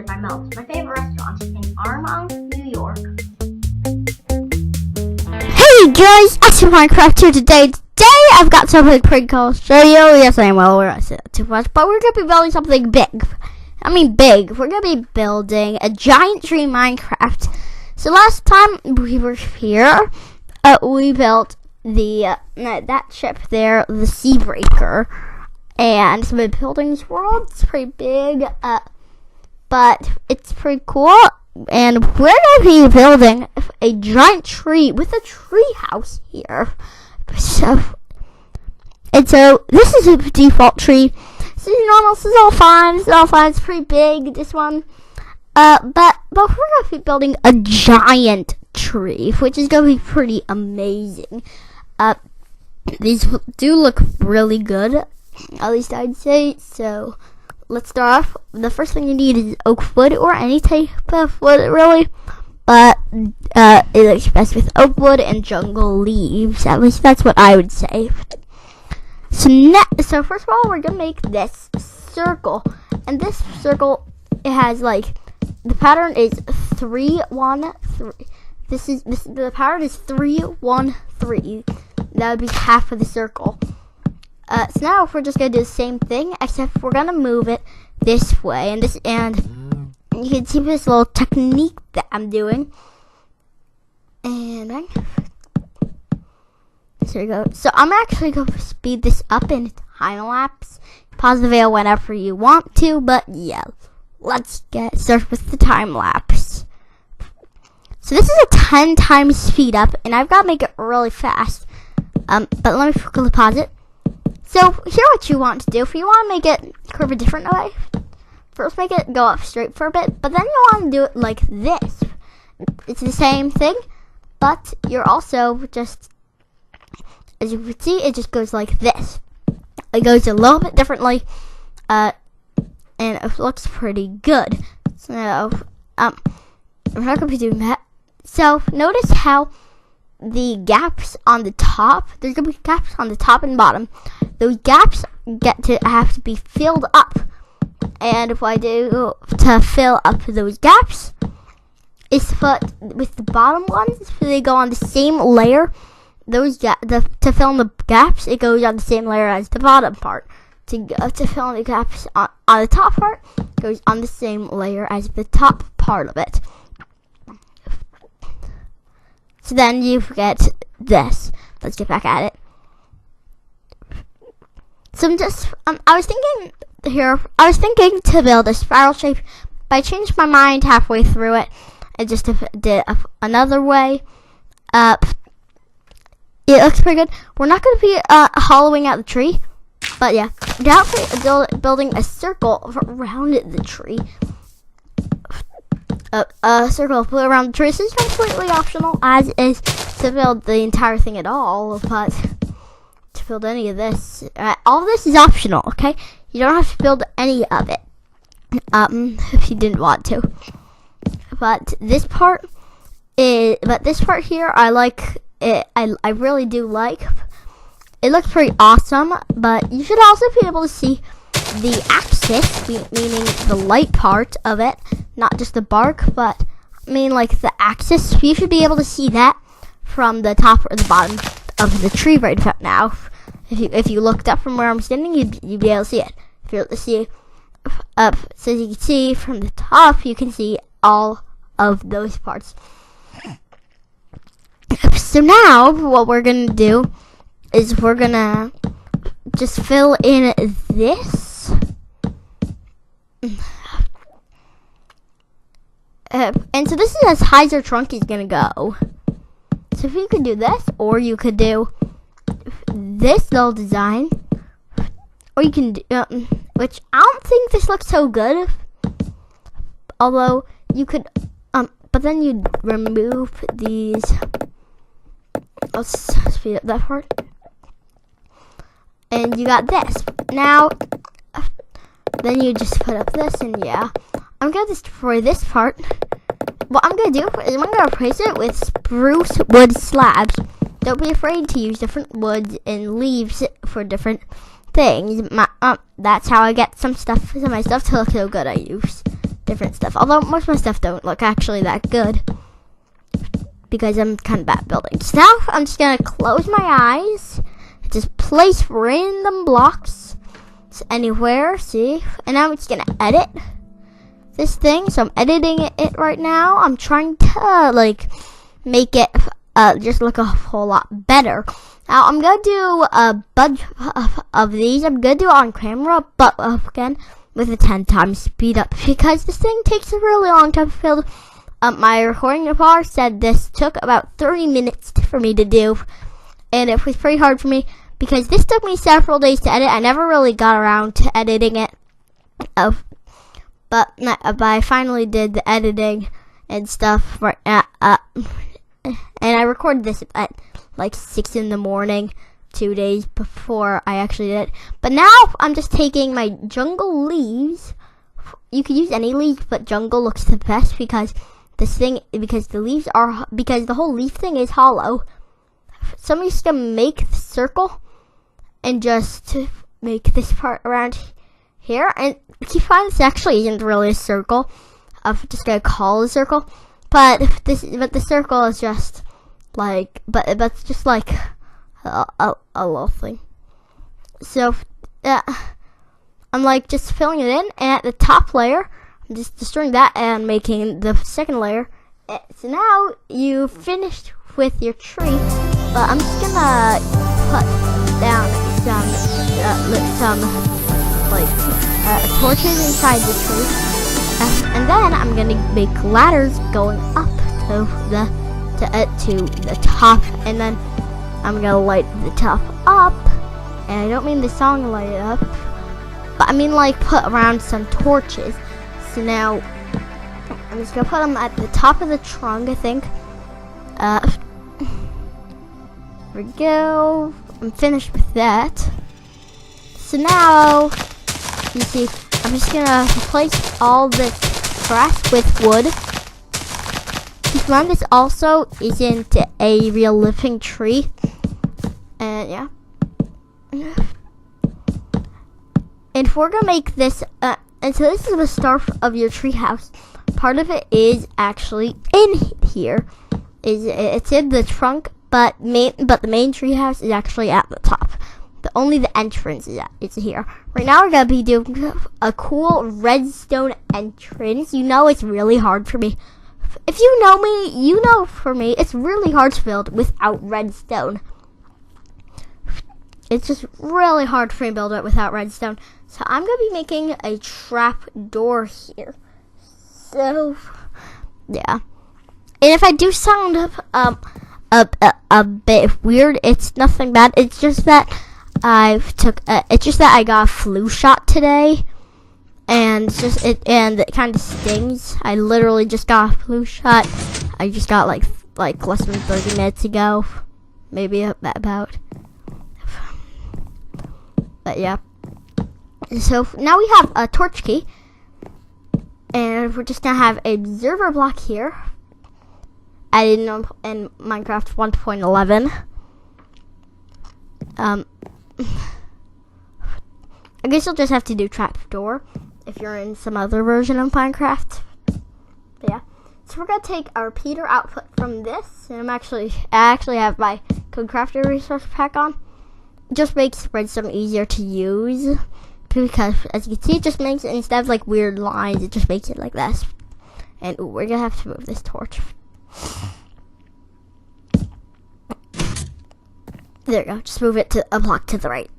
by Mel's, my favorite restaurant in Armonk, New York. Hey guys, Axel Minecraft here today. Today I've got something pretty cool to show you. Yes, I am. Well, we're not saying that too much, but we're gonna be building something big. I mean big. We're gonna be building a giant tree in Minecraft. So last time we were here, we built the that ship there, the Seabreaker, and so we're building this world. It's pretty big, but it's pretty cool. And we're going to be building a giant tree with a tree house here. So this is a default tree. This is normal. This is all fine. This is all fine. It's pretty big, this one. But we're going to be building a giant tree, which is going to be pretty amazing. These do look really good, at least I'd say. So let's start off. The first thing you need is oak wood or any type of wood, really. But it looks best with oak wood and jungle leaves. At least that's what I would say. So first of all, we're gonna make this circle, and this circle, it has like, the pattern is 3 1 3. The pattern is 3 1 3. That would be half of the circle. So now we're just gonna do the same thing, except we're gonna move it this way, and you can see this little technique that I'm doing. And then, there you go. So I'm actually going to speed this up in time lapse. Pause the video whenever you want to, but yeah, let's get started with the time lapse. So this is a 10 times speed up, and I've got to make it really fast. But let me quickly pause it. So here's what you want to do. If you want to make it curve a different way, first make it go up straight for a bit, but then you want to do it like this. It's the same thing, but you're also just, as you can see, it just goes like this. It goes a little bit differently, and it looks pretty good. So, I'm not going to be doing that. So, notice how the gaps on the top, there's going to be gaps on the top and bottom. Those gaps have to be filled up. And what I do to fill up those gaps is to put, with the bottom ones, so they go on the same layer. Those to fill in the gaps, it goes on the same layer as the bottom part. To fill in the gaps on the top part, it goes on the same layer as the top part of it. So then you get this. Let's get back at it. So I was thinking to build a spiral shape, but I changed my mind halfway through it and just did another way. It looks pretty good. We're not going to be hollowing out the tree, but yeah, we're building a circle around the tree. A circle around the tree. This is completely optional, as is to build the entire thing at all, but to build any of this, all of this is optional, okay? You don't have to build any of it, if you didn't want to. But this part here, I like it. I really do like. It looks pretty awesome, but you should also be able to see the axis, meaning the light part of it, not just the bark, but I mean like the axis. You should be able to see that from the top or the bottom of the tree right about now. If you looked up from where I'm standing, you'd be able to see it. If you see up, so you can see from the top, you can see all of those parts. So now what we're gonna do is we're gonna just fill in this. And so this is as high as your trunk is gonna go. So if you could do this, or you could do this little design, or you can do, which I don't think this looks so good. Although you could, but then you'd remove these. Let's speed up that part. And you got this. Now, then you just put up this, and yeah. I'm going to destroy this part. What I'm going to do is I'm going to replace it with spruce wood slabs. Don't be afraid to use different woods and leaves for different things. That's how I get some of my stuff to look so good. I use different stuff. Although most of my stuff don't look actually that good because I'm kind of bad at building. So now I'm just gonna close my eyes, just place random blocks anywhere. See, and now I'm just gonna edit this thing. So I'm editing it right now. I'm trying to like make it just look a whole lot better. Now I'm gonna do a bunch of these. I'm gonna do it on camera, but again with a 10 times speed up because this thing takes a really long time to build. My recording bar said this took about 30 minutes for me to do, and it was pretty hard for me because this took me several days to edit. I never really got around to editing it, but I finally did the editing and stuff right now, and I recorded this at like 6 in the morning, 2 days before I actually did it. But now I'm just taking my jungle leaves. You could use any leaves, but jungle looks the best because the whole leaf thing is hollow. So I'm just gonna make the circle and just make this part around here. And keep in mind, this actually isn't really a circle. I'm just gonna call it a circle, but the circle is just like, but it's just like a little thing. So I'm like just filling it in, and at the top layer, I'm just destroying that and making the second layer. So now you finished with your tree, but I'm just gonna put down some torches inside the tree, and then I'm gonna make ladders going up to the top, and then I'm gonna light the top up. And I don't mean the song light up, but I mean like put around some torches. So now I'm just gonna put them at the top of the trunk, I think. There we go. I'm finished with that. So now you see, I'm just gonna replace all this grass with wood. Keep in mind, this also isn't a real living tree. And yeah. And we're gonna make this, and so this is the start of your tree house. Part of it is actually in here. It's in the trunk, but the main tree house is actually at the top. Only the entrance is here. Right now we're gonna be doing a cool redstone entrance. You know it's really hard for me. If you know me, you know for me it's really hard to build without redstone. It's just really hard for me to build it without redstone. So I'm gonna be making a trap door here. So yeah. And if I do sound a bit weird, it's nothing bad. It's just that I got a flu shot today, and it kind of stings. I literally just got a flu shot. I just got like less than 30 minutes ago, maybe about. But yeah. So now we have a torch key, and we're just gonna have an observer block here. Added in Minecraft 1.11. I guess you'll just have to do trapdoor if you're in some other version of Minecraft. But yeah. So we're gonna take our repeater output from this, and I actually have my Codecrafter resource pack on. It just makes redstone easier to use because, as you can see, it just makes it, instead of like weird lines, it just makes it like this. And we're gonna have to move this torch. There you go. Just move it to a block to the right.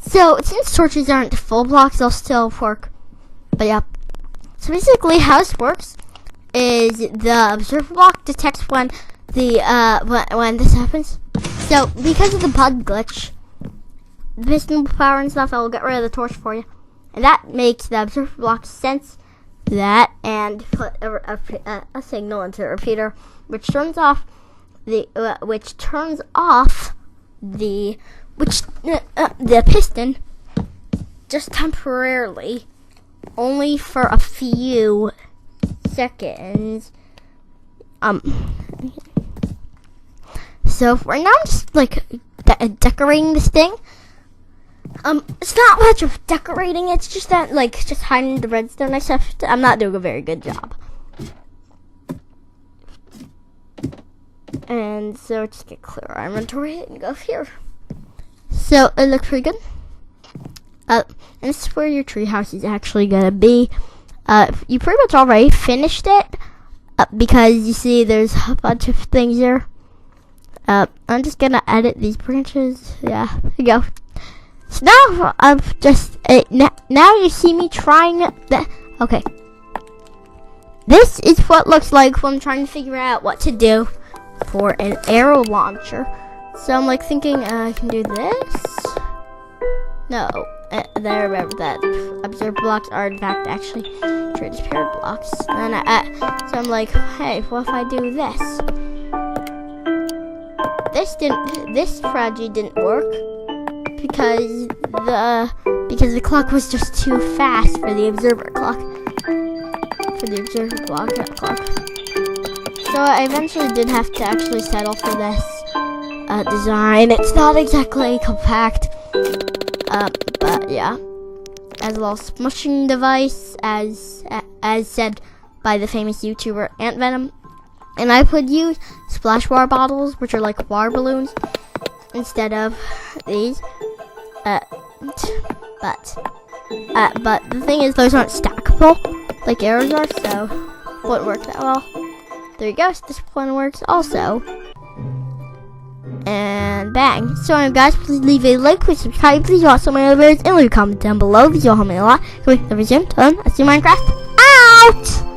So since torches aren't full blocks, they'll still work. But yeah. So basically, how this works is the observer block detects when when this happens. So because of the bug glitch, the piston power and stuff, I will get rid of the torch for you, and that makes the observer block sense that and put a signal into the repeater, which turns off the piston just temporarily, only for a few seconds. So right now I'm just like decorating this thing. It's not much of decorating. It's just that, like, just hiding the redstone. I'm not doing a very good job. And so just get clear our inventory and go here. So it looks pretty good. And this is where your treehouse is actually gonna be. You pretty much already finished it because you see there's a bunch of things there. I'm just gonna edit these branches. Yeah, there you go. So now I've just now you see me trying that. Okay, this is what it looks like when I'm trying to figure out what to do for an arrow launcher. So I'm like thinking I can do this. No, there, remember that observed blocks are in fact actually transparent blocks. And so I'm like, hey, what if I do this? This strategy didn't work because the clock was just too fast for the observer clock. Clock. So I eventually did have to actually settle for this design. It's not exactly compact, but yeah, as a little smushing device, as said by the famous YouTuber Ant Venom. And I would use splash water bottles, which are like water balloons, instead of these. But the thing is, those aren't stackable like arrows are, so it wouldn't work that well. There you go. So this one works also. And bang. So guys, please leave a like, please subscribe, please watch some of my other videos, and leave a comment down below. These will help me a lot. Can we never zoom? I'll see Minecraft out.